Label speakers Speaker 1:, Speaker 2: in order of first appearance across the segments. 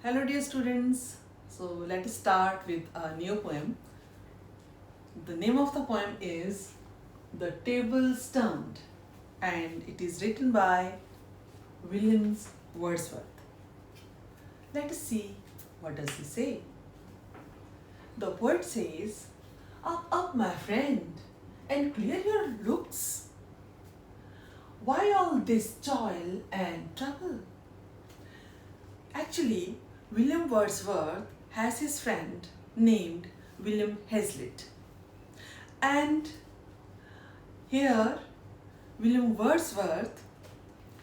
Speaker 1: Hello dear students, so let us start with a new poem. The name of the poem is The Tables Turned and it is written by Wordsworth. Let us see what does he say. The poet says, up my friend and clear your looks. Why all this toil and trouble? Actually, William Wordsworth has his friend named William Hazlitt. And here, William Wordsworth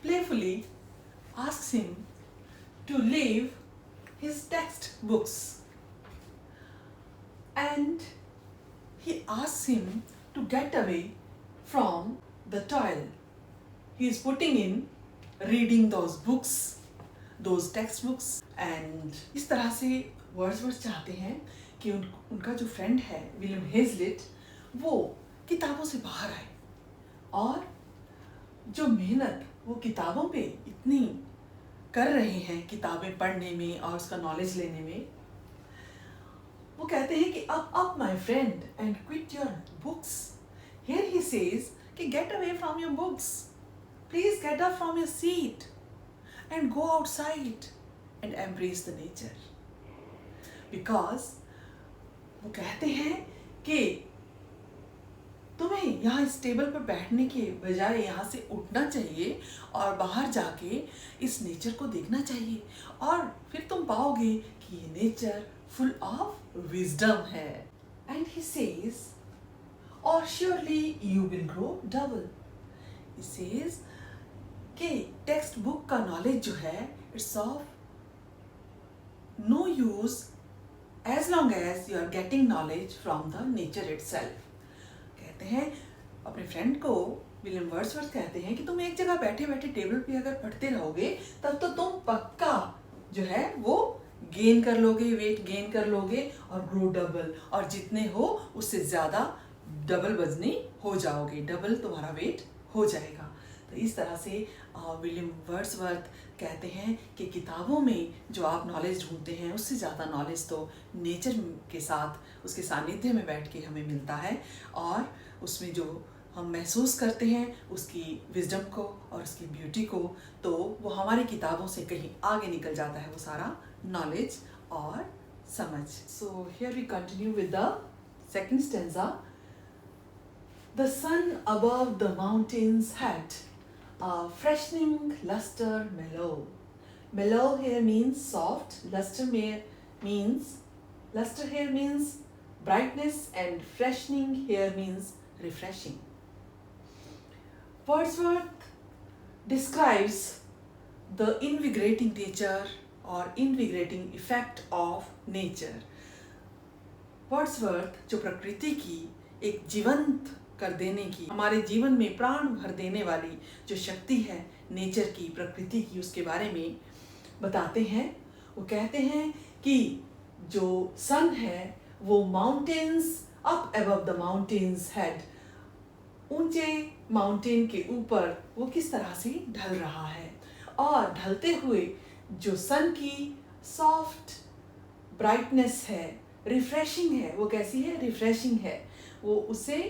Speaker 1: playfully asks him to leave his textbooks. And he asks him to get away from the toil. He is putting in reading those books, those textbooks, and इस तरह से Wordsworth चाहते हैं कि उनका जो friend है William हेजलिट वो किताबों से बाहर आए और जो मेहनत वो किताबों पे इतनी कर रहे हैं किताबें पढ़ने में और उसका नॉलेज लेने में, वो कहते हैं कि up my friend and quit your books. Here he says कि get away from your books. Please get up from your seat and go outside and embrace the nature. Because वो कहते हैं कि तुम्हें यहाँ इस टेबल पर बैठने के बजाय यहाँ से उठना चाहिए और बाहर जाके इस नेचर को देखना चाहिए और फिर तुम पाओगे कि ये नेचर full of wisdom है. And he says, or surely you will grow double. He says कि टेक्स्ट बुक का नॉलेज जो है it's of no use as long as you are getting knowledge from the nature itself. कहते हैं अपने friend को William Wordsworth कहते हैं कि तुम एक जगह बैठे बैठे टेबल पे अगर पढ़ते रहोगे तब तो तुम पक्का जो है वो गेन कर लोगे, वेट गेन कर लोगे और ग्रो डबल, और जितने हो उससे ज़्यादा डबल वजनी हो जाओगे, डबल तुम्हारा वेट हो जाएगा. तो इस तरह से विलियम वर्ड्सवर्थ कहते हैं कि किताबों में जो आप नॉलेज ढूंढते हैं उससे ज़्यादा नॉलेज तो नेचर के साथ उसके सानिध्य में बैठ के हमें मिलता है और उसमें जो हम महसूस करते हैं उसकी विजडम को और उसकी ब्यूटी को, तो वो हमारी किताबों से कहीं आगे निकल जाता है वो सारा नॉलेज और समझ. So here we continue with the second stanza. The sun above the mountains had a freshening luster mellow. Mellow here means soft, luster here means brightness, and freshening here means refreshing. Wordsworth describes the invigorating nature or invigorating effect of nature. Wordsworth जो प्रकृति की एक जीवंत कर देने की, हमारे जीवन में प्राण भर देने वाली जो शक्ति है नेचर की, प्रकृति की, उसके बारे में बताते हैं. वो कहते हैं कि जो सन है वो mountains up above the mountains head, ऊंचे माउंटेन के ऊपर वो किस तरह से ढल रहा है और ढलते हुए जो सन की सॉफ्ट ब्राइटनेस है, रिफ्रेशिंग है, वो कैसी है, रिफ्रेशिंग है, वो उसे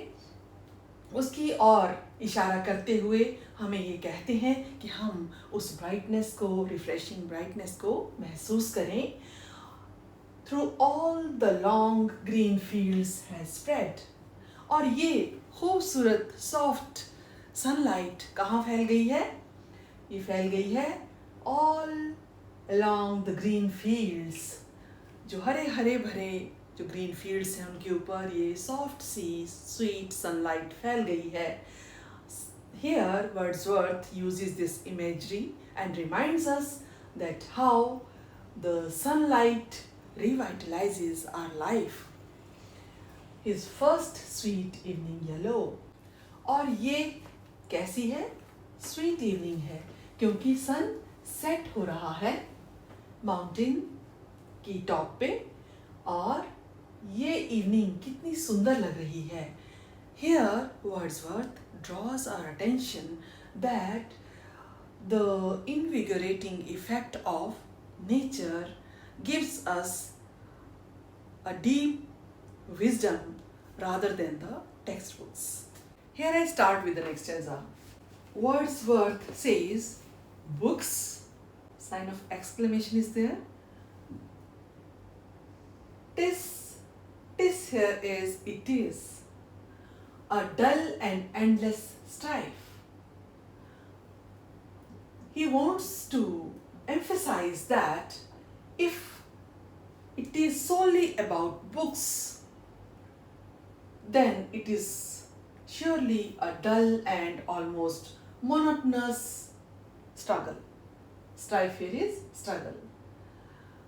Speaker 1: उसकी ओर इशारा करते हुए हमें ये कहते हैं कि हम उस ब्राइटनेस को, रिफ्रेशिंग ब्राइटनेस को महसूस करें. Through all the long green fields has spread. और ये खूबसूरत सॉफ्ट सनलाइट कहाँ फैल गई है, ये फैल गई है all along the green fields. जो हरे हरे भरे जो ग्रीन फील्ड्स हैं उनके ऊपर ये सॉफ्ट सी स्वीट सनलाइट फैल गई है. Here Wordsworth uses this imagery and reminds us that how the sunlight revitalizes our life. His first sweet evening yellow. और ये कैसी है, स्वीट इवनिंग है क्योंकि सन सेट हो रहा है माउंटेन की टॉप पे और ये इवनिंग कितनी सुंदर लग रही है. Here Wordsworth draws our attention that the invigorating effect of nature gives us a deep wisdom rather than the textbooks. Here I start with the next stanza. Wordsworth says, books, sign of exclamation is there. Tis here is, it is, a dull and endless strife. He wants to emphasize that if it is solely about books, then it is surely a dull and almost monotonous struggle. Strife here is struggle.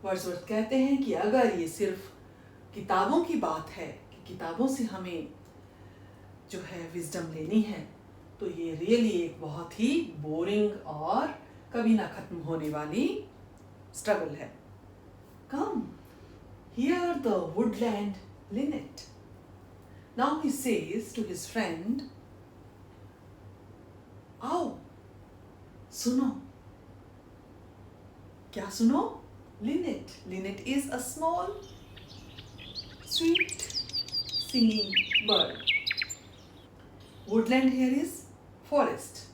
Speaker 1: Wordsworth कहते हैं कि अगर ये सिर्फ किताबों की बात है कि किताबों से हमें जो है विजडम लेनी है, तो ये रियली एक बहुत ही बोरिंग और कभी ना खत्म होने वाली स्ट्रगल है. Come, hear the woodland linnet. Now he says to his friend, आओ सुनो. क्या सुनो? Linnet. Linnet is a small, sweet, singing bird. Woodland here is forest.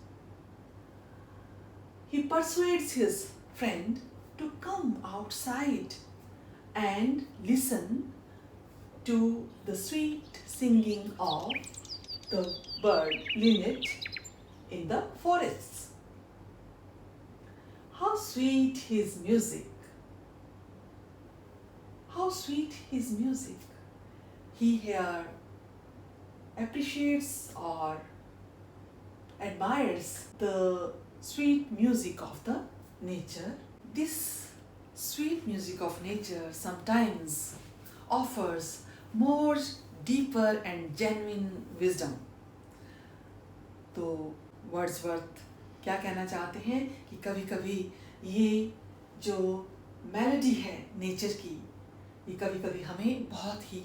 Speaker 1: He persuades his friend to come outside and listen to the sweet singing of the bird linnet in the forests. How sweet his music! How sweet his music! He here appreciates or admires the sweet music of the nature. This sweet music of nature sometimes offers more deeper and genuine wisdom. तो Wordsworth क्या कहना चाहते हैं कि कभी कभी ये जो मेलोडी है नेचर की, ये कभी कभी हमें बहुत ही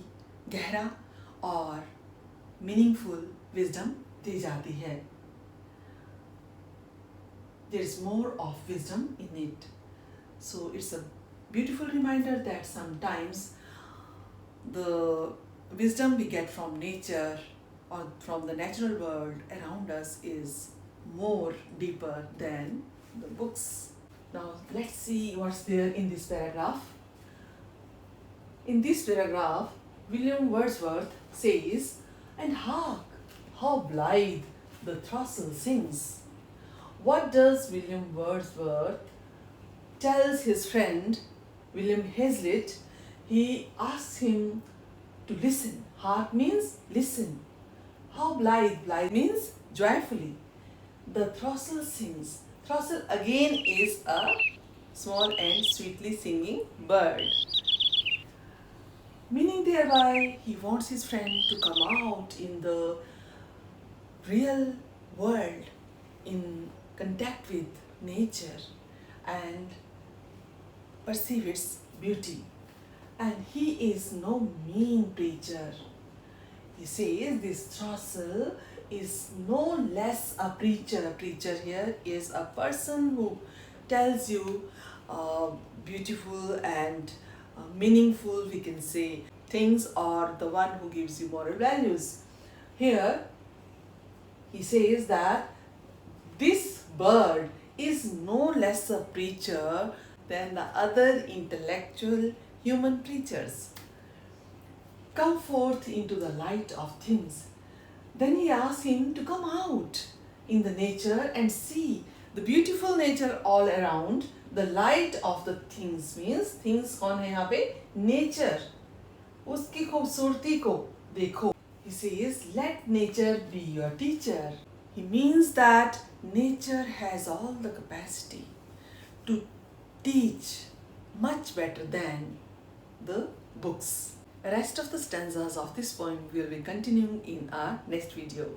Speaker 1: गहरा और मीनिंगफुल विजडम दे जाती है. There is more of wisdom in it. So it's a beautiful reminder that sometimes the wisdom we get from nature or from the natural world around us is more deeper than the books. Now let's see what's there in this paragraph. In this paragraph, William Wordsworth says, and hark, how blithe the throstle sings. What does William Wordsworth tells his friend William Hazlitt? He asks him to listen. Hark means listen. How blithe? Blithe means joyfully. The throstle sings. Throstle again is a small and sweetly singing bird. Meaning thereby, he wants his friend to come out in the real world, in contact with nature and perceive its beauty. And he is no mean preacher. He says this throstle is no less a preacher. A preacher here is a person who tells you beautiful and meaningful, we can say, things, or the one who gives you moral values. Here he says that this bird is no less a preacher than the other intellectual human preachers. Come forth into the light of things. Then he asks him to come out in the nature and see the beautiful nature all around. The light of the things means things कौन है यहाँ पे? Nature. उसकी खूबसूरती को देखो. He says, let nature be your teacher. He means that nature has all the capacity to teach much better than the books. The rest of the stanzas of this poem will be continuing in our next video.